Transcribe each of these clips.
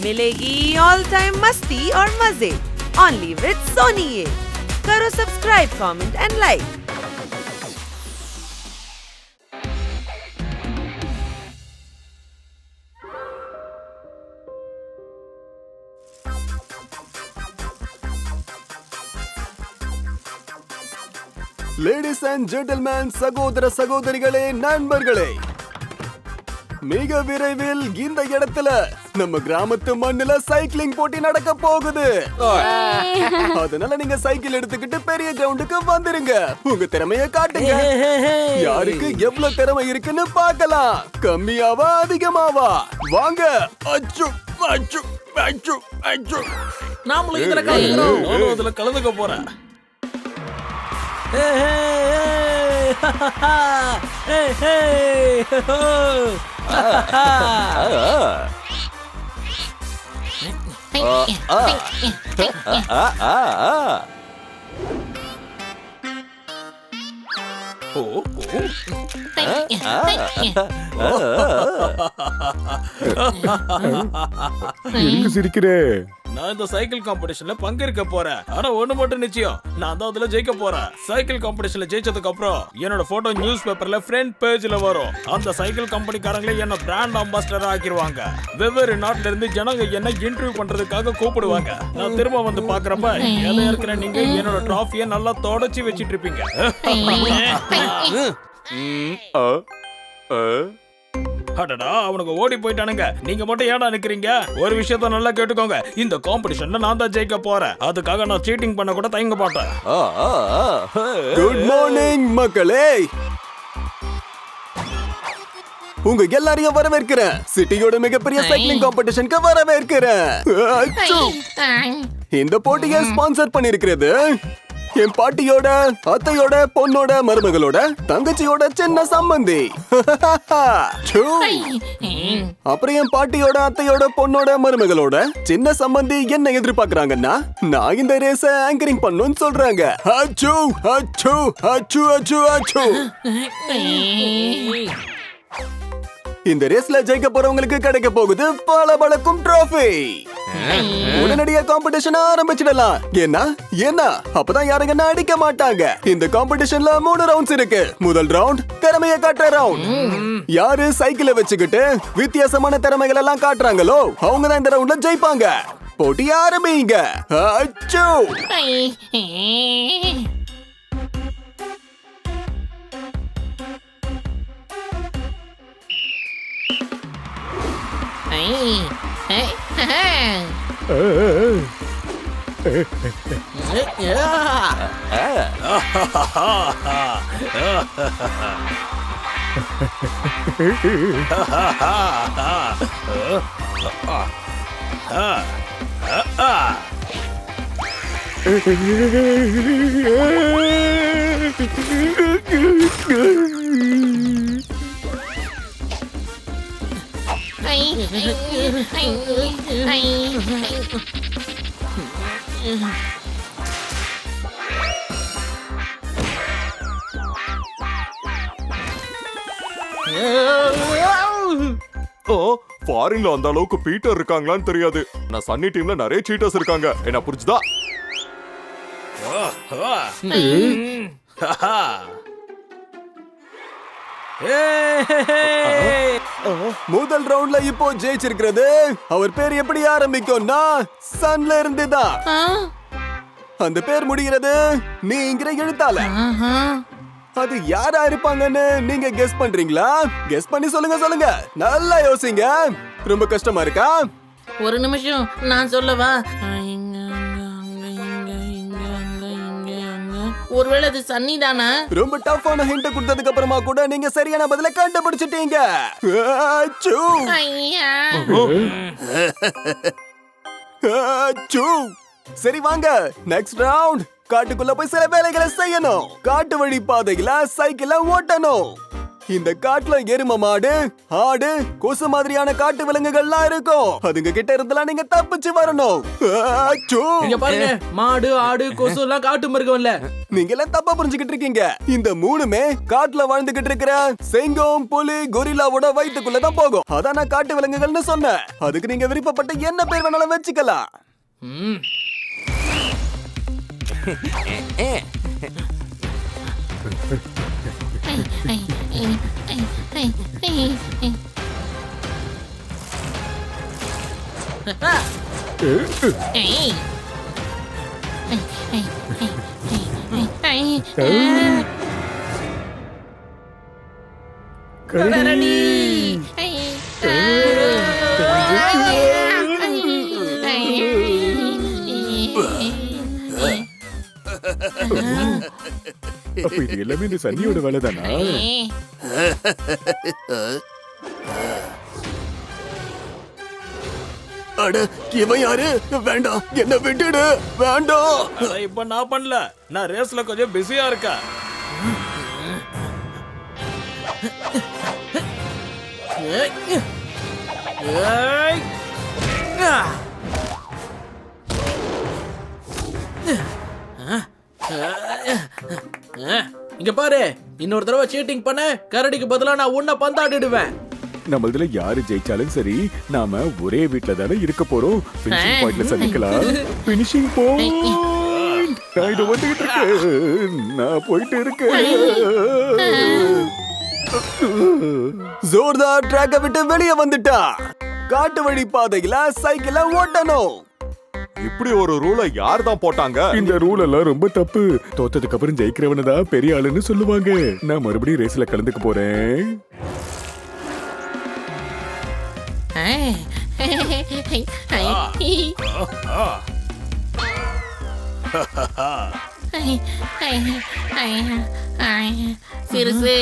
मिलेगी all time मस्ती और मजे ओनली विद सोनी। ये करो subscribe, comment and like. Ladies and gentleman, சகோதர சகோதரிகளே, நண்பர்களே, மிக விரைவில் இந்த இடத்துல நம்ம கிராமத்து மண்ணுல சைக்கிளிங் போட்டி நடக்க போகுது. அதனால நீங்க சைக்கிள் எடுத்துக்கிட்டு பெரிய கிரவுண்டுக்கு வந்துருங்க. உங்க திறமைய காட்டுங்க. யாருக்கு எவ்வளவு திறமை இருக்குன்னு பார்க்கலாம். கம்மியாவா அதிகமாவா? வாங்க. அச்சு அச்சு அச்சு அச்சு. நாமளும் இதுல கலந்துக்கிறோம். நானும் அதுல கலந்துக்க போறேன். எதுக்கு சிரிக்கிற? நான் இந்த சைக்கிள் காம்படிஷன்ல பங்கேற்க போறேன். ஆனா ஒண்ணு மட்டும் நிச்சயம், நான் தான் அதுல ஜெயிக்க போறேன். சைக்கிள் காம்படிஷன்ல ஜெயிச்சதுக்கு அப்புறம் என்னோட போட்டோ நியூஸ் பேப்பர்ல ஃப்ரண்ட் பேஜ்ல வரும். அந்த சைக்கிள் கம்பெனிக்காரங்களே என்ன பிராண்ட் அம்பாசிடரா ஆக்கிடுவாங்க. வெவ்வேறு நாட்டுல இருந்து ஜனங்க என்ன இன்டர்வியூ பண்றதுக்காக கூப்பிடுவாங்க. நான் திரும்ப வந்து பாக்குறப்ப எதை இருக்கிற நீங்க என்னோட டிராஃபியை நல்லா தொடச்சி வச்சிட்டு இருப்பீங்க. அடடா, அவனுக்கு ஓடி போயிட்டானுங்க. நீங்க மட்டும் ஏடா நிக்கிறீங்க? ஒரு விஷயத்த நல்லா கேட்டுக்கோங்க. இந்த காம்படிஷன்ல நான் தான் ஜெயிக்க போறேன். அதுக்காக நான் சீட்டிங் பண்ண கூட தயங்க மாட்டேன். குட் மார்னிங் மக்களே. உங்க எல்லாரையும் வரவேற்கிறேன். சிட்டியோட மிகப்பெரிய சைக்கிளிங் காம்படிஷனுக்கு வரவேற்கிறேன். இந்த போட்டியை ஸ்பான்சர் பண்ணிருக்கிறது என் பாட்டியோட அத்தையோட பொண்ணோட மருமகளோட தங்கச்சியோட சின்ன சம்பந்தி. அப்புறம் என் பாட்டியோட அத்தையோட பொண்ணோட மருமகளோட சின்ன சம்பந்தி என்ன எதிர்பார்க்கறாங்கன்னா, நான் இந்த ரேஸ ஆங்கரிங் பண்ணணும்னு சொல்றாங்க. அச்சு அச்சு அச்சு அச்சு அச்சு. இந்த ரேஸ்ல ஜெயிக்க போறவங்களுக்கு கிடைக்க போகுது பளபளக்கும் டிராஃபி. உடனடியா காம்படிஷன் ஆரம்பிச்சிடலாம். ஏன்னா அப்பதான் யாருங்க அடிக்க மாட்டாங்க. இந்த காம்படிஷன்ல 3 ரவுண்ட்ஸ் இருக்கு. முதல் ரவுண்ட் திறமைய காட்டுற ரவுண்ட். யாரு சைக்கிளை வச்சுக்கிட்டு வித்தியாசமான திறமைகள் எல்லாம் காட்டுறாங்களோ அவங்க தான் இந்த ரவுண்ட்ல ஜெயிப்பாங்க. போட்டி ஆரம்பிங்க. அச்சோ. ஃபாரின்ல அந்த அளவுக்கு பீட்டர் இருக்காங்களான்னு தெரியாது. நான் சன்னி டீம்ல நிறைய சீட்டர்ஸ் இருக்காங்க. என்ன புரிஞ்சுதா? முதல் ரவுண்ட்ல இப்போ ஜெயிச்சிருக்கிறது அவர் பேர் எப்படி ஆரம்பிக்கும்னா சன்ல இருந்துதான். அந்த பேர் முடிகிறது நீங்கிற எழுத்தால. அது யாரா இருப்பாங்கன்னு நீங்க கெஸ் பண்றீங்களா? கெஸ் பண்ணி சொல்லுங்க. நல்லா யோசிங்க. ரொம்ப கஷ்டமா இருக்கா? ஒரு நிமிஷம், நான் சொல்லவா? ஒருவேளை அது சன்னி தானா? ரொம்ப டஃப்பான ஹிண்ட் கொடுத்ததுக்கு அப்புறமா கூட நீங்க சரியான பதில கண்டுபிடிச்சிட்டீங்க. சரி வாங்க, நெக்ஸ்ட் ரவுண்ட். காட்டுக்குள்ள போய் சில வேலைகளை செய்யணும். காட்டு வழி பாதையில சைக்கிள ஓட்டணும். இந்த காட்டுல எரும மாடு, ஆடு, கொசு மாதிரியான காட்டு விலங்குகள்லாம் இருக்கும். அதுங்க கிட்ட இருந்தெல்லாம் நீங்க தப்பிச்சு வரணும். ஆச்சோ! இங்க பாருங்க, மாடு, ஆடு, கொசு எல்லாம் காட்டு மிருகம்ல. நீங்க எல்லாம் தப்பா புரிஞ்சுக்கிட்டு இருக்கீங்க. இந்த மூணுமே காட்டுல வாழ்ந்துகிட்டு இருக்கிற சிங்கம், புலி, கொரில்லாவோட வயித்துக்குள்ளதான் போகும். அதான் நான் காட்டு விலங்குகள்னு சொன்னேன். அதுக்கு நீங்க விருப்பப்பட்ட என்ன பேர் வேணாலும் வச்சுக்கலாம். கரடி. அப்ப இது எல்லாமே இந்த சன்னியோட வேலை தானா? அட, இவன் யாரு? வேண்டாம், என்ன விட்டுடு, வேண்டாம். அட, இப்ப நான் பண்ணல, நான் ரேஸ்ல கொஞ்சம் பிஸியா இருக்கேன். இங்க பாரு, இன்னொரு தடவை சீட்டிங் பண்ண கரடிக்கு பதிலா நான் உன்னை பந்தாடிடுவேன். நம்ம இதுல யாரு ஜெயிச்சாலும் சரி, நாம ஒரே வீட்ல தானே இருக்க போறோம். ஃபினிஷிங் பாயிண்ட்ல சந்திக்கலாம். Finishing point. நான் இது வந்துகிட்டு இருக்கேன். நான் போயிட்டு இருக்கேன். ஜோர்தார் ட்ராக்க விட்டு வெளியே வந்துட்டா. காட்டு வழி பாதையில சைக்கிள ஓட்டணும். இப்படி ஒரு ரூலை யார் தான் போட்டாங்க? இந்த ரூல் எல்லாம் ரொம்ப தப்பு. தோத்ததுக்கு அப்புறம் ஜெயிக்கிறவன தான் பெரிய ஆளுன்னு சொல்லுவாங்க. நான் மறுபடியும் ரேஸ்ல கலந்துக்க போறேன். சிறுசு,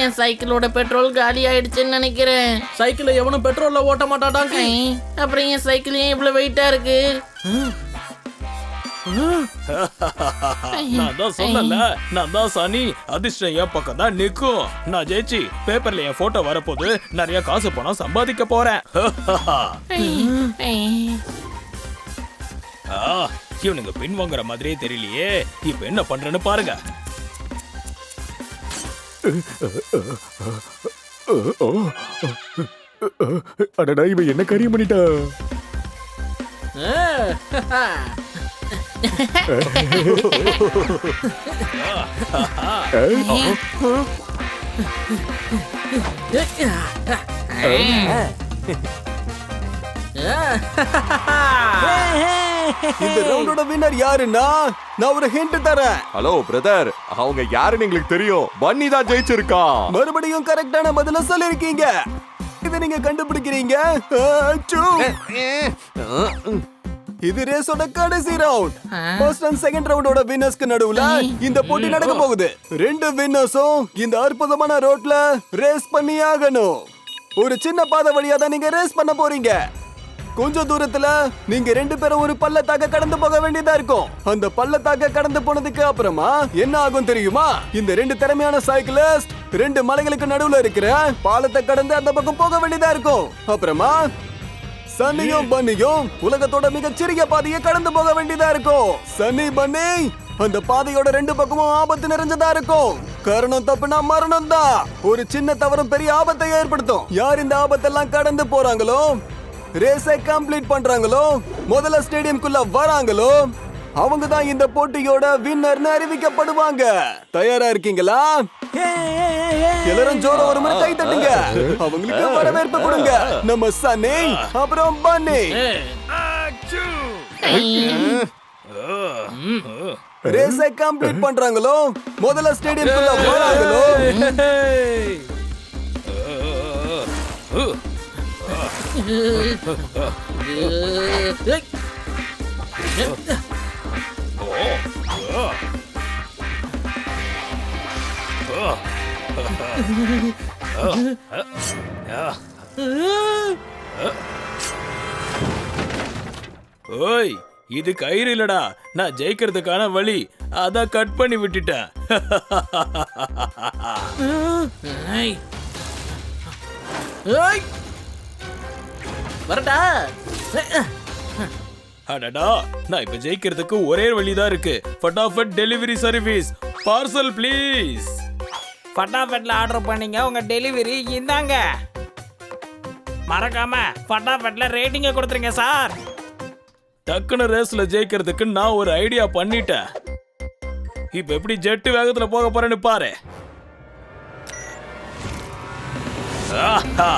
என் சைக்கிளோட பெட்ரோல் காலி ஆயிடுச்சுன்னு நினைக்கிறேன். சைக்கிளை எவனும் பெட்ரோல்ல ஓட்ட மாட்டாடாங்க. அப்புறம் என் சைக்கிள் ஏன் இவ்வளவு வெயிட்டா இருக்கு? நான் தான் சொல்லல, நான் தான் சனி. அதிர்ஷ்டம் என் பக்கம் தான் நிக்கும். நான் ஜெயிச்சு பேப்பர்ல என் போட்டோ வரப்போது நிறைய காசு பணம் சம்பாதிக்க போறேன். இவனுங்க பின் வாங்குற மாதிரியே தெரியலையே. இப்ப என்ன பண்றேன்னு பாருங்க. அடடா, இவன் என்ன காரியம் பண்ணிட்டா? இந்த ரவுண்டோட வின்னர் யாருன்னா, நான் ஒரு ஹிண்ட் தரேன். ஹலோ பிரதர், அவங்க யாருன்னு எங்களுக்கு தெரியும். பன்னி தான் ஜெயிச்சிருக்கான். மறுபடியும் கரெக்டான பதில சொல்லிருக்கீங்க. இதை நீங்க கண்டுபிடிக்கிறீங்க. ஆச்சோ! இது ரேஸோட கடைசி ரவுண்ட். ஃபர்ஸ்ட் அண்ட் செகண்ட் ரவுண்டோட வின்னர்ஸ்க்கு நடுவுல இந்த போட்டி நடக்க போகுது. ரெண்டு வின்னர்ஸும் இந்த அற்புதமான ரோட்ல ரேஸ் பண்ணி ஆகணும். ஒரு சின்ன பாதை வழியா தான் நீங்க ரேஸ் பண்ண போறீங்க. கொஞ்சம் தூரத்துல நீங்க ரெண்டு பேரும் ஒரு பள்ளத்தாக்க கடந்து போக வேண்டியதா இருக்கும். அந்த பள்ளத்தாக்க கடந்து போனதுக்கு அப்புறமா என்ன ஆகும் தெரியுமா? இந்த ரெண்டு திறமையான சைக்கிளிஸ்ட் ரெண்டு மலைகளுக்கு நடுவுல இருக்கிற பாலத்தை கடந்து அந்த பக்கம் போக வேண்டியதா இருக்கும். அப்புறமா சன்னியும் பன்னியும் உலகத்தோட மிகச்சிறிய பாதையை கடந்து போக வேண்டியதா இருக்கும். சன்னி, பன்னி, அந்த பாதையோட ரெண்டு பக்கமும் ஆபத்து நிறைஞ்சதா இருக்கும். காரணம் தப்புனா மரணம் தான். ஒரு சின்ன தவறும் பெரிய ஆபத்தை ஏற்படுத்தும். யார் இந்த ஆபத்தெல்லாம் கடந்து போறாங்களோ, ரேஸை கம்ப்ளீட் பண்றாங்களோ, முதல்ல ஸ்டேடியம்குள்ள வராங்களோ, அவங்க தான் இந்த போட்டியோட வின்னர்னு அறிவிக்கப்படுவாங்க. தயாரா இருக்கீங்களா? எல்லாரும் ஜோரா ஒரு முறை கை தட்டுங்க. அவங்களுக்கு வரவேற்பு கொடுங்க. நம்ம சன்னி, அப்புறம் பன்னி. ரேஸை கம்ப்ளீட் பண்றாங்களோ, முதல்ல ஸ்டேடியம்குள்ள வராங்களோ, ஓய், இது கயிறு இல்லடா, நான் ஜெயிக்கிறதுக்கான வழி. அத கட் பண்ணி விட்டுட்டேன். ஏய். ஏய். வரட்டா. அடடா, நான் இப்ப ஜெயிக்கிறதுக்கு ஒரே வழிதான் இருக்கு. Fatafat delivery service, parcel please. ஃபட்டாஃபட்ல ஆர்டர் பண்ணீங்க, உங்க டெலிவரி இந்தாங்க. மறக்காம ஃபட்டாஃபட்ல ரேட்டிங்க கொடுத்துருங்க சார். டக்குனு ரேஸ்ல ஜெயிக்கிறதுக்கு நான் ஒரு ஐடியா பண்ணிட்டேன். இப்ப எப்படி ஜெட் வேகத்துல போக போறேன்னு பாரு. ஆஹா.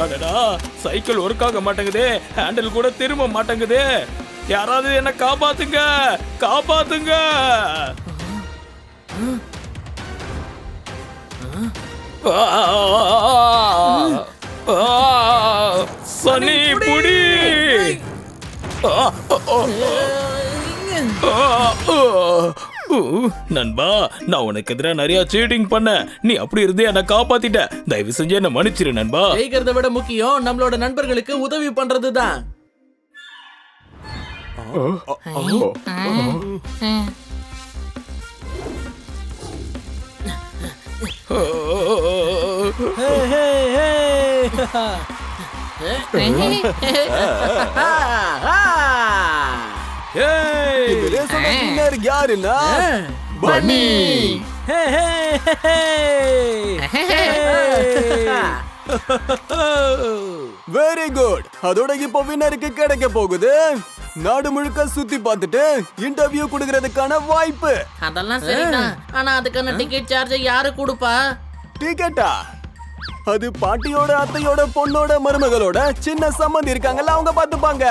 அடடா, சைக்கிள் ஒர்க் ஆக மாட்டேங்குதே, ஹேண்டில் கூட திரும்ப மாட்டேங்குதே. யாராவது என்ன காப்பாத்துங்க, காப்பாத்துங்க. சனி புடி. நண்பா, நான் உனக்கு எதிராக நிறைய சீட்டிங் பண்ண. நீ அப்படி இருந்தே என்ன காப்பாத்திட்ட. தயவு செஞ்சு என்ன மன்னிச்சிரு நண்பா. ஜெயிக்கிறத விட முக்கியம் நம்மளோட நண்பர்களுக்கு உதவி பண்றதுதான். இந்த ரேஸோட winner யாருன்னா பன்னி. Very good. அதோட இப்போ வின்னருக்கு கிடைக்க போகுது நாடு முழுக்க சுத்தி பார்த்துட்டு இன்டர்வியூ கொடுக்கறதுக்கான வாய்ப்பு. அதெல்லாம் சரிதான், ஆனா அதுக்கான டிக்கெட் சார்ஜ் யாரு கொடுப்பா? டிக்கெட்டா? அது பாட்டியோட அத்தையோட பொண்ணோட மருமகளோட சின்ன சம்மந்தி இருக்காங்கல்ல, அவங்க பாத்துப்பாங்க.